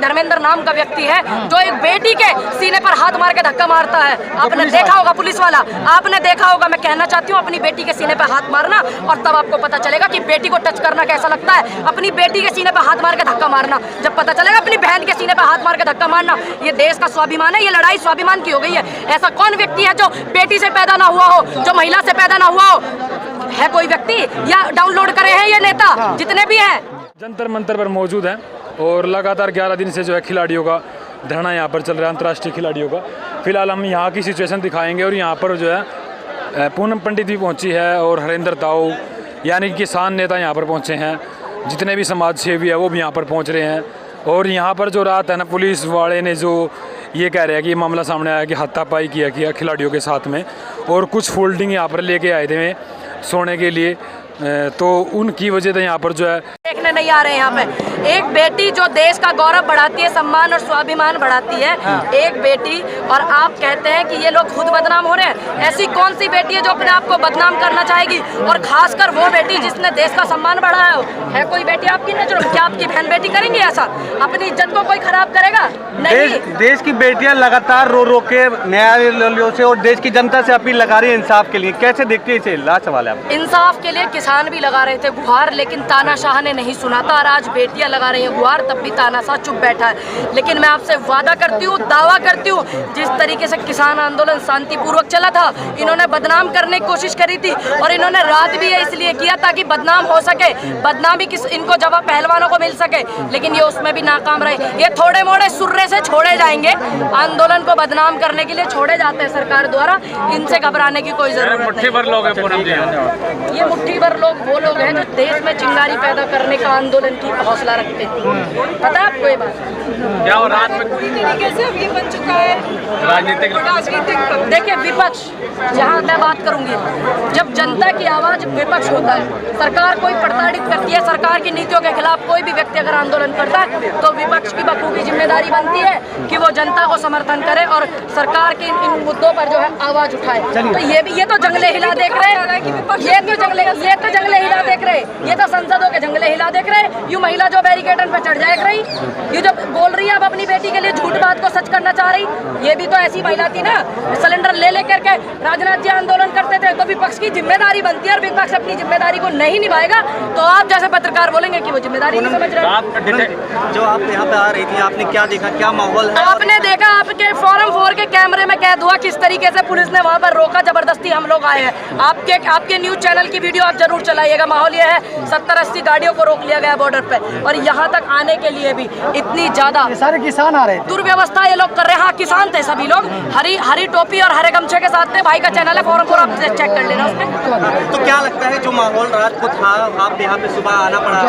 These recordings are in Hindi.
धर्मेंद्र नाम का व्यक्ति है जो एक बेटी के सीने पर हाथ मार के धक्का मारता है। आपने देखा होगा, पुलिस वाला, आपने देखा होगा। मैं कहना चाहती हूँ अपनी बेटी के सीने पर हाथ मारना, और तब आपको पता चलेगा कि बेटी को टच करना कैसा लगता है। अपनी बेटी के सीने पर हाथ मार के धक्का मारना, जब पता चलेगा अपनी बहन के सीने पर हाथ मार के धक्का मारना। ये देश का स्वाभिमान है, ये लड़ाई स्वाभिमान की हो गई है। ऐसा कौन व्यक्ति है जो बेटी से पैदा ना हुआ हो, जो महिला से पैदा ना हुआ हो? है कोई व्यक्ति, या डाउनलोड करे हैं ये नेता जितने भी हैं? जंतर मंतर पर मौजूद हैं और लगातार 11 दिन से जो है खिलाड़ियों का धरना यहाँ पर चल रहा है, अंतर्राष्ट्रीय खिलाड़ियों का। फिलहाल हम यहाँ की सिचुएशन दिखाएंगे और यहाँ पर जो है पूनम पंडित भी पहुँची है और हरेंद्र ताऊ यानी किसान नेता यहाँ पर पहुँचे हैं। जितने भी समाज सेवी है वो भी यहाँ पर पहुँच रहे हैं। और यहाँ पर जो रात है ना, पुलिस वाले ने जो ये कह रहे हैं कि ये मामला सामने आया कि हाथापाई किया खिलाड़ियों के साथ में, और कुछ फोल्डिंग यहाँ पर लेके आए थे सोने के लिए, तो उनकी वजह से यहाँ पर जो है देखने नहीं आ रहे हैं। यहाँ पे एक बेटी जो देश का गौरव बढ़ाती है, सम्मान और स्वाभिमान बढ़ाती है, एक बेटी, और आप कहते हैं कि ये लोग खुद बदनाम हो रहे हैं। ऐसी कौन सी बेटी है जो अपने आप को बदनाम करना चाहेगी, और खासकर वो बेटी जिसने देश का सम्मान बढ़ाया हो? है कोई बेटी आपकी नजरों में? क्या आपकी बहन बेटी करेंगी ऐसा? अपनी इज्जत को कोई खराब करेगा? नहीं। देश की बेटियां लगातार रो रो के न्यायालयों से और देश की जनता से अपील लगा रही है इंसाफ के लिए, कैसे देखते हैं इसे? लास्ट सवाल है। इंसाफ के लिए किसान भी लगा रहे थे गुहार, लेकिन तानाशाह ने नहीं सुना था। और आज बेटियां लगा रही हैं गुहार, तब भी तानाशाह चुप बैठा है। लेकिन मैं आपसे वादा करती हूँ, दावा करती हूँ, जिस तरीके से किसान आंदोलन शांतिपूर्वक चला था, इन्होंने बदनाम करने की कोशिश करी थी, और इन्होंने रात भी ये इसलिए किया ताकि बदनाम हो सके, बदनामी इनको जवाब पहलवानों को मिल सके, लेकिन ये उसमें भी नाकाम रहे। ये थोड़े मोड़े सुर्रे से छोड़े जाएंगे, आंदोलन को बदनाम करने के लिए छोड़े जाते हैं सरकार द्वारा। इनसे घबराने की कोई जरूरत नहीं। मुट्ठी भर लोग ये मुट्ठी भर लोग वो लोग हैं जो देश में चिंगारी पैदा करने का आंदोलन की हौसला रखते हैं। पता है आपको ये बात? क्या हो रात में पूरी तरीके से अब ये बन चुका है राजनीतिक। देखिए, विपक्ष, जहाँ मैं बात करूंगी, जब जनता की आवाज विपक्ष होता है, सरकार कोई प्रताड़ित करती है, सरकार की नीतियों के खिलाफ कोई भी व्यक्ति अगर आंदोलन करता है, तो विपक्ष की बखूबी जिम्मेदारी बनती है कि वो जनता को समर्थन करे और सरकार के इन मुद्दों पर जो है आवाज उठाए। तो ये तो जंगले हिला देख रहे हैं, ये तो जंगले हिला देख रहे, ये तो संसदों के जंगले हिला देख रहे। यूँ महिला जो बैरिकेडन पे चढ़ जाए रही, ये जो बोल रही है अब अपनी बेटी के लिए झूठ बात को सच करना चाह रही, ये भी तो ऐसी महिला थी ना। सिलेंडर ले करके राजनाथ जी आंदोलन करते थे, तो विपक्ष की जिम्मेदारी बनती है, और विपक्ष अपनी जिम्मेदारी को नहीं निभाएगा तो आप जैसे पत्रकार बोलेंगे कि वो जिम्मेदारी नहीं समझ रहे। जो आप यहाँ पे आ रही थी, आपने क्या देखा, क्या माहौल है? आपने देखा, आपके फॉरम 4 के कैमरे में कैद हुआ किस तरीके से पुलिस ने वहाँ पर रोका, जबरदस्ती हम लोग आए हैं। आपके न्यूज चैनल की वीडियो आप जरूर चलाइएगा। माहौल ये है, 70-80 गाड़ियों को रोक लिया गया बॉर्डर पे, और यहाँ तक आने के लिए भी इतनी ज्यादा सारे किसान आ रहे थे। दुर्व्यवस्था ये लोग कर रहे हैं। हाँ, किसान थे सभी लोग, हरी टोपी और हरे गमछे के साथ थे। भाई का चैनल है फॉरम 4, आप चेक कर लेना उसमें। तो क्या लगता है जो माहौल रात को था, आप यहाँ पे सुबह आना पड़ा,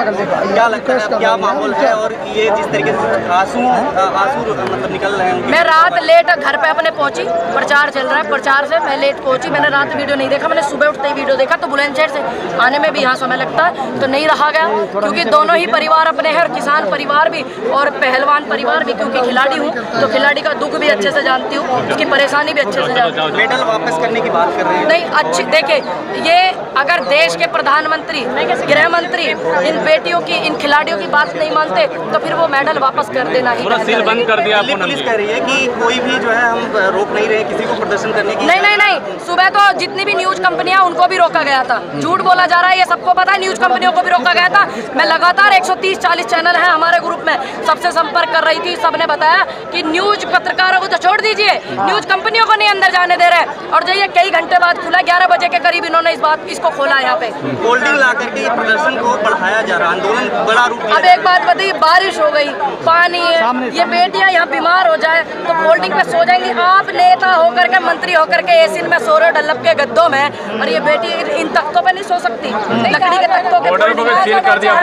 क्या लगता है क्या माहौल है? और ये जिस तरीके से आंसू मतलब निकल रहे हैं। मैं रात लेट घर पे अपने पहुंची, प्रचार चल रहा है, प्रचार से मैं लेट पहुंची। मैंने रात वीडियो नहीं देखा, मैंने सुबह उठते ही वीडियो देखा। तो बुलंदशहर से आने में भी यहाँ समय लगता है, तो नहीं रहा गया, क्योंकि दोनों ही परिवार अपने हैं, और किसान परिवार भी और पहलवान परिवार भी, क्योंकि खिलाड़ी हूँ तो खिलाड़ी का दुख भी अच्छे से जानती हूँ, उसकी परेशानी भी अच्छे से जानती हूँ। मेडल वापस करने की बात कर रहे हैं? नहीं, अच्छी देखिए, ये अगर देश के प्रधानमंत्री, गृह मंत्री इन बेटियों की, इन खिलाड़ियों की बात नहीं मानते, तो फिर वो मेडल वापस कर देना ही। सील बंद कर दिया। पुलिस कह रही है कि कोई भी जो है हम रोक नहीं रहे किसी को प्रदर्शन करने की। नहीं, सुबह तो जितनी भी न्यूज कंपनियां, उनको भी रोका गया था। झूठ बोला जा रहा है, ये सबको पता है। न्यूज कंपनियों को भी रोका गया था। मैं लगातार 130-40 चैनल है हमारे ग्रुप में, सबसे संपर्क कर रही थी। सबने बताया कि न्यूज पत्रकारों को तो छोड़ दीजिए, न्यूज कंपनियों को नहीं अंदर जाने दे रहे। और जो ये कई घंटे बाद खुला, 11 बजे के करीब इन्होंने इसको खोला यहाँ पे। होल्डिंग ला करके प्रदर्शन को बढ़ाया जा रहा, आंदोलन बड़ा रूप। अब एक बात बताइए, बारिश हो गई, पानी है, ये बेटियां यहाँ बीमार हो जाए तो होल्डिंग पे सो जाएंगी। आप नेता होकर के, मंत्री होकर के एसी में सो रहे डल्लब के गद्दों में, और ये बेटी इन तख्तों पे नहीं सो सकती, लकड़ी के तख्तों के। बॉर्डर को भी सील कर दिया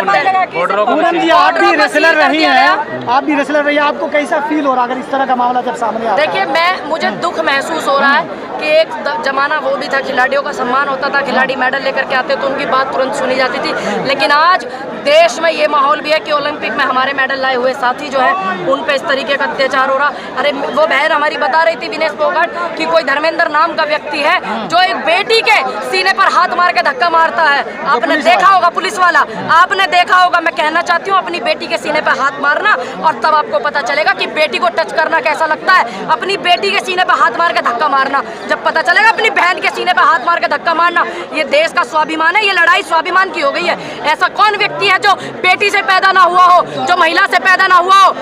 बॉर्डर को। आप भी रेसलर रही हैं, आपको कैसा फील हो रहा अगर इस तरह का मामला जब सामने आता है? देखिए, मुझे दुख महसूस हो रहा है कि एक जमाना वो भी था, खिलाड़ियों का सम्मान होता था, खिलाड़ी मेडल लेकर के आते तो उनकी बात तुरंत सुनी जाती थी। लेकिन आज देश में ये माहौल भी है कि ओलंपिक में हमारे मेडल लाए हुए साथी जो है, उन पे इस तरीके का अत्याचार हो रहा। अरे वो बहन हमारी बता रही थी, विनेश फोगाट, कि कोई धर्मेंद्र नाम का व्यक्ति है जो एक बेटी के सीने पर हाथ मार के धक्का मारता है। आपने देखा होगा, पुलिस वाला, आपने देखा होगा, मैं कहना चाहती हूँ, अपनी बेटी के सीने पे हाथ मारना और तब आपको पता चलेगा कि बेटी को टच करना कैसा लगता है। अपनी बेटी के सीने पे हाथ मार के धक्का मारना, जब पता चलेगा अपनी बहन के सीने पे हाथ मार के धक्का मारना। ये देश का स्वाभिमान है, ये लड़ाई स्वाभिमान की हो गई है। ऐसा कौन व्यक्ति है जो बेटी से पैदा ना हुआ हो, जो महिला से पैदा ना हुआ हो?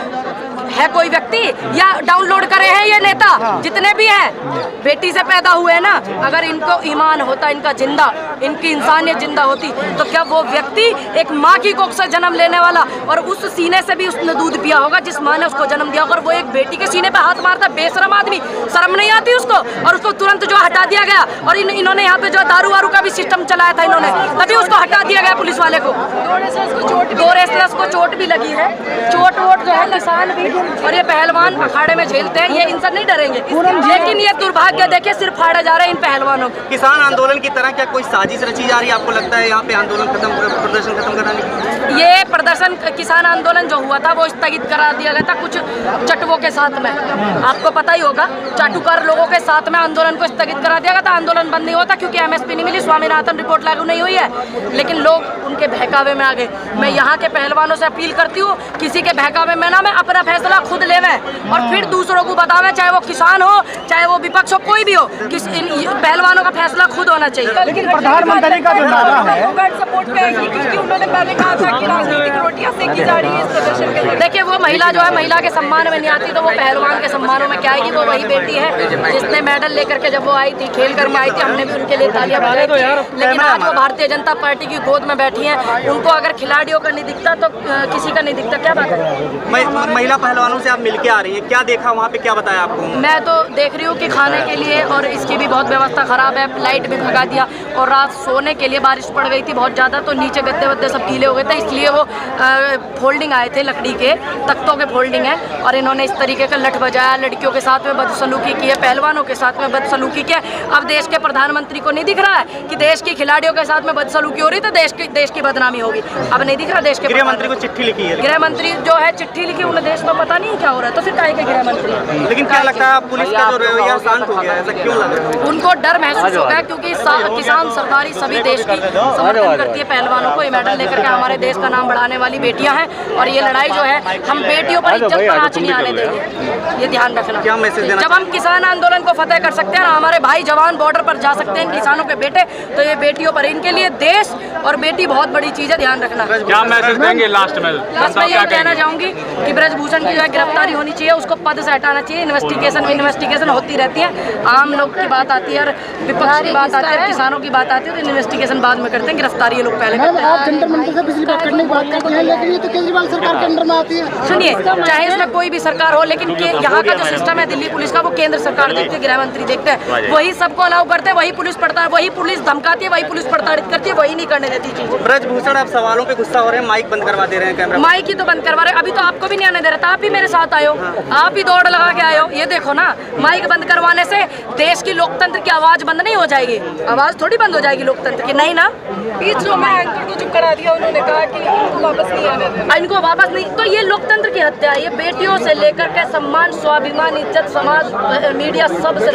है कोई व्यक्ति या डाउनलोड करे हैं ये नेता जितने भी हैं बेटी से पैदा हुए हैं ना? अगर इनको ईमान होता, इनका जिंदा, इनकी इंसानियत जिंदा होती, तो क्या वो व्यक्ति एक माँ की कोख से जन्म लेने वाला और उस सीने से भी उसने दूध पिया होगा जिस माँ ने उसको जन्म दिया, अगर वो एक बेटी के सीने पे हाथ मारता, बेशरम आदमी, शर्म नहीं आती उसको? और उसको तुरंत जो हटा दिया गया। और इन्होंने यहाँ पे जो दारू वारू का भी सिस्टम चलाया था इन्होंने, तभी उसको हटा दिया गया पुलिस वाले को। दो रेसलर्स को चोट भी लगी है, चोट वोट जो है किसान भी और ये पहलवान अखाड़े में झेलते हैं, ये इनसे नहीं डरेंगे। लेकिन ये दुर्भाग्य देखिए, सिर्फ फाड़े जा रहे हैं इन पहलवानों को। किसान आंदोलन की तरह क्या कोई साजिश रची जा रही है आपको लगता है यहाँ पे आंदोलन प्रदर्शन खत्म कराने की? ये प्रदर्शन किसान आंदोलन जो हुआ था वो स्थगित करा दिया गया था कुछ चटवों के साथ में, आपको पता ही होगा, चाटुकार लोगों के साथ में आंदोलन को स्थगित करा दिया गया था। आंदोलन बंद नहीं होता क्योंकि MSP नहीं मिली, स्वामीनाथन रिपोर्ट लागू नहीं हुई है, लेकिन लोग उनके बहकावे में आ गए। मैं यहाँ के पहलवानों से अपील करती हूँ, किसी के बहकावे में ना, मैं अपना फैसला खुद लेवे और फिर दूसरों को बतावे, चाहे वो किसान हो, चाहे वो विपक्ष हो, कोई भी हो, पहलवानों का फैसला खुद होना चाहिए। लेकिन प्रधानमंत्री का जो नारा है सपोर्ट पे आएगी क्योंकि उन्होंने पहले कहा था कि राजनीतिक रोटियां सेकी जा रही है इस प्रदर्शन के लिए। देखिए, वो महिला जो है, महिला के सम्मान में नहीं आती तो वो पहलवान के सम्मानों में क्या आएगी? वो वही बेटी है जिसने मेडल लेकर के, जब वो आई थी, खेल कर में आई थी, हमने भी उनके लिए तालियां बजाई थी। लेकिन आज वो भारतीय जनता पार्टी की गोद में बैठी हैं, उनको अगर खिलाड़ियों का नहीं दिखता तो किसी का नहीं दिखता, क्या बात है? महिला पहलवानों से आप मिलके आ रही है, क्या देखा वहाँ पे, क्या बताया आपको? मैं तो देख रही हूँ कि खाने के लिए और इसकी भी बहुत व्यवस्था खराब है, लाइट भी भगा दिया और रात सोने के लिए बारिश पड़ गई थी बहुत ज़्यादा, तो नीचे गद्दे वद्दे सब गीले हो गए थे, इसलिए वो फोल्डिंग आए थे, लकड़ी के तख्तों के फोल्डिंग है और इन्होंने इस तरीके का लठ बजाया, लड़कियों के साथ में बदसलूकी की है, पहलवानों के साथ में बदसलूकी की है। अब देश के प्रधानमंत्री को नहीं दिख रहा है कि देश की खिलाड़ियों के साथ में बदसलूकी हो रही तो देश की बदनामी होगी? अब नहीं दिख रहा देश के गृह मंत्री को चिट्ठी लिखी है, गृह मंत्री जो है चिट्ठी लिखी, उन्हें देश में पता नहीं क्या हो रहा है, तो फिर काहे के गृह मंत्री? लेकिन क्या लगता है पुलिस का जो रवैया शांत हो गया, ऐसा क्यों लग रहा है? उनको डर महसूस होता है क्योंकि किसान सरकारी सभी देश की समर्थन करती है पहलवानों को, ये मेडल लेकर के हमारे देश का नाम बढ़ाने वाली बेटियां हैं और ये लड़ाई जो है हम बेटियों पर इज्जत पर आँच नहीं आने देंगे, ये ध्यान रखना। क्या मैसेज देना? जब हम किसान आंदोलन को फतेह कर सकते हैं ना, हमारे भाई जवान बॉर्डर पर जा सकते हैं किसानों के बेटे, तो ये बेटियों पर, इनके लिए देश और बेटी बहुत बड़ी चीज़ है, ध्यान रखना। क्या मैसेज देंगे लास्ट में? बस मैं ये कहना चाहूँगी कि ब्रजभूषण की जो है गिरफ्तारी होनी चाहिए, उसको पद से हटाना चाहिए। इन्वेस्टिगेशन होती रहती है, आम लोग की बात आती है और विपक्ष की बात आती है, किसानों की बात आती है, तो इन्वेस्टिगेशन बाद में करते हैं, गिरफ्तारी ये लोग पहले करते हैं। आप जंतर मंतर से पिछली बात करने की बात करते हैं, लेकिन ये तो केजरीवाल सरकार के अंडर में आती है। सुनिए, चाहे उसमें कोई भी सरकार हो, लेकिन यहाँ का जो सिस्टम है दिल्ली पुलिस का, वो केंद्र सरकार देखती है, गृह मंत्री देखते हैं, वही सबको अलाउ करते हैं, वही पुलिस पड़ता, वही पुलिस धमकाती है, वही पुलिस प्रताड़ित करती है, वही नहीं करने देती चीज। ब्रजभूषण आप सवालों पे गुस्सा हो रहे हैं, माइक बंद करवा दे रहे हैं, कैमरा माइक ही तो बंद करवा रहे हैं, अभी तो आपको भी नहीं आने दे रहा था, आप ही मेरे साथ आए हो, आप ही दौड़ लगा के आए हो, ये देखो ना, माइक बंद करवाने से देश की लोकतंत्र की आवाज बंद नहीं हो जाएगी, आवाज थोड़ी बंद हो जाएगी लोकतंत्र की, नहीं ना। बीच में एंकर को चुप करा दिया, उन्होंने कहा कि इनको वापस नहीं आने देना, इनको वापस नहीं, तो ये लोकतंत्र की हत्या है, ये बेटियों से लेकर के सम्मान, स्वाभिमान, इज्जत, समाज, मीडिया, सब से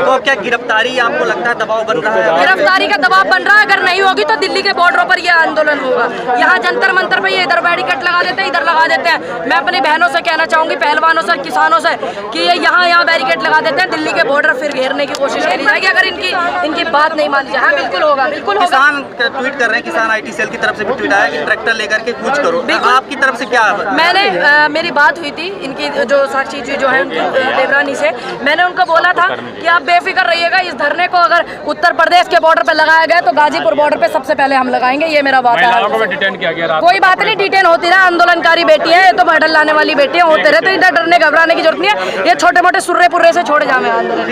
तो क्या गिरफ्तारी आपको लगता है दबाव बन रहा है? गिरफ्तारी का दबाव बन रहा है, अगर नहीं होगी तो दिल्ली के बॉर्डरों पर यह आंदोलन होगा। यहाँ जंतर मंतर पे ये इधर बैरिकेड लगा देते हैं, इधर लगा देते हैं। मैं अपनी बहनों से कहना चाहूंगी, पहलवानों से, किसानों से, कि ये यहाँ बैरिकेड लगा देते हैं, दिल्ली के बॉर्डर फिर घेरने की कोशिश करी जाएगी अगर इनकी बात नहीं मानी जाए। हाँ, बिल्कुल होगा, बिल्कुल होगा। किसान ट्वीट कर रहे हैं, किसान IT सेल की तरफ से भी ट्वीट आया कि ट्रैक्टर लेकर के कूच करो, आपकी तरफ से क्या? मैंने मेरी बात हुई थी इनकी जो साक्षी जी जो है उनकी देवरानी से, मैंने उनको बोला था कि आप बेफिक्र रहिएगा, इस धरने को अगर उत्तर प्रदेश के बॉर्डर पे लगाया गया तो गाजीपुर बॉर्डर पे सबसे पहले हम लगाएंगे, ये मेरा बात है। डिटेन किया गया, कोई बात नहीं, डिटेन होती रहा, आंदोलनकारी बेटी है, ये तो मेडल लाने वाली बेटी है, होते रहते, इधर डरने घबराने की जरूरत नहीं है, ये छोटे मोटे सुर्रे पुर्रे से छोड़े जावे आंदोलन।